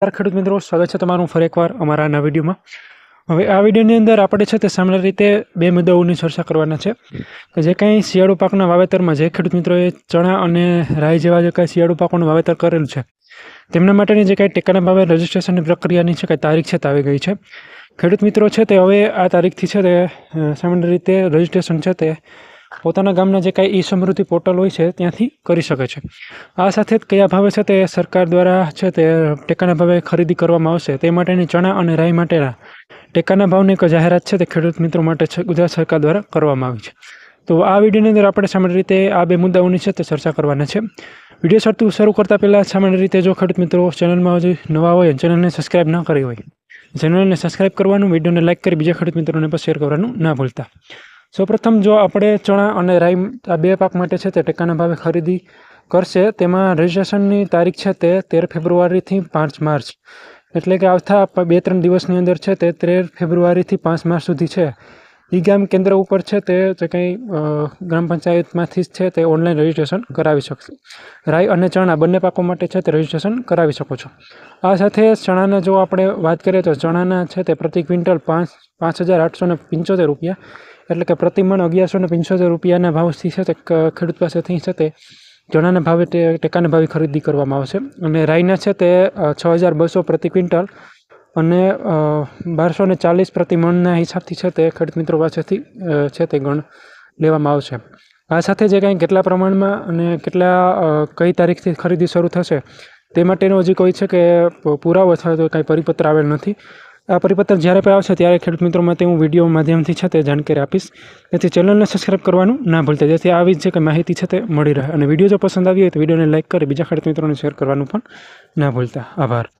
ખેડૂત મિત્રો, સ્વાગત છે તમારું ફરી એકવાર અમારા નવા વિડીયોમાં. હવે આ વિડીયોની અંદર આપણે છે તે સામાન્ય રીતે બે મુદ્દાઓની ચર્ચા કરવાના છે કે જે કાંઈ શિયાળુ પાકના વાવેતરમાં જે ખેડૂત મિત્રોએ ચણા અને રાઈ જેવા જે કાંઈ શિયાળુ પાકોનું વાવેતર કરેલું છે તેમના માટેની જે કાંઈ ટેકાના ભાવે રજિસ્ટ્રેશનની પ્રક્રિયાની છે કાંઈ તારીખ છે તે આવી ગઈ છે. ખેડૂત મિત્રો છે તે હવે આ તારીખથી છે તે સામાન્ય રીતે રજિસ્ટ્રેશન છે તે પોતાના ગામના જે કાંઈ ઈ સમૃદ્ધિ પોર્ટલ હોય છે ત્યાંથી કરી શકે છે. આ સાથે જ કયા ભાવે છે તે સરકાર દ્વારા છે તે ટેકાના ભાવે ખરીદી કરવામાં આવશે તે માટેની ચણા અને રાઈ માટેના ટેકાના ભાવની એક જાહેરાત છે તે ખેડૂત મિત્રો માટે છે ગુજરાત સરકાર દ્વારા કરવામાં આવી છે. તો આ વિડીયોની અંદર આપણે સામાન્ય રીતે આ બે મુદ્દાઓની છે તે ચર્ચા કરવાના છે. વિડીયો શરૂ કરતાં પહેલાં સામાન્ય રીતે જો ખેડૂત મિત્રો ચેનલમાં હજી નવા હોય ચેનલને સબસ્ક્રાઈબ ન કરી હોય ચેનલને સબસ્ક્રાઈબ કરવાનું, વિડીયોને લાઇક કરી બીજા ખેડૂત મિત્રોને પણ શેર કરવાનું ના ભૂલતા. સૌપ્રથમ જો આપણે ચણા અને રાઈ આ બે પાક માટે છે તે ટેકાના ભાવે ખરીદી કરશે તેમાં રજિસ્ટ્રેશનની તારીખ છે તે 13 ફેબ્રુઆરીથી 5 માર્ચ એટલે કે આવતા 2-3 દિવસની અંદર છે તે 13 ફેબ્રુઆરીથી 5 માર્ચ સુધી છે ઈ ગામ કેન્દ્ર ઉપર છે તે કંઈ ગ્રામ પંચાયતમાંથી છે તે ઓનલાઈન રજિસ્ટ્રેશન કરાવી શકશે. રાઈ અને ચણા બંને પાકો માટે છે તે રજિસ્ટ્રેશન કરાવી શકો છો. આ સાથે ચણાના જો આપણે વાત કરીએ તો ચણાના છે તે પ્રતિ ક્વિન્ટલ 5,875 રૂપિયા એટલે કે પ્રતિમણ 1,175 રૂપિયાના ભાવથી છે તે ખેડૂત પાસેથી છે તે ચણાના ભાવે ટેકાના ભાવે ખરીદી કરવામાં આવશે અને રાઈના છે તે 6,200 પ્રતિ ક્વિન્ટલ અને 1,240 પ્રતિ મણના હિસાબથી છે તે ખેડૂત મિત્રો પાસેથી છે તે ગણ લેવામાં આવશે. આ સાથે જે કાંઈ કેટલા પ્રમાણમાં અને કઈ તારીખથી ખરીદી શરૂ થશે તે માટેનો હજી કોઈ છે કે પુરાવો અથવા તો કાંઈ પરિપત્ર આવેલ નથી. આ પરિપત્ર જ્યારે પણ આવશે ત્યારે ખેડૂત મિત્રો માટે હું વિડીયો માધ્યમથી છે તે જાણકારી આપીશ. તેથી ચેનલને સબસ્ક્રાઈબ કરવાનું ના ભૂલતા, જેથી આવી જ કે માહિતી છે તે મળી રહે. અને વિડીયો જો પસંદ આવી હોય તો વિડીયોને લાઇક કરી બીજા ખેડૂત મિત્રોને શેર કરવાનું પણ ના ભૂલતા. આભાર.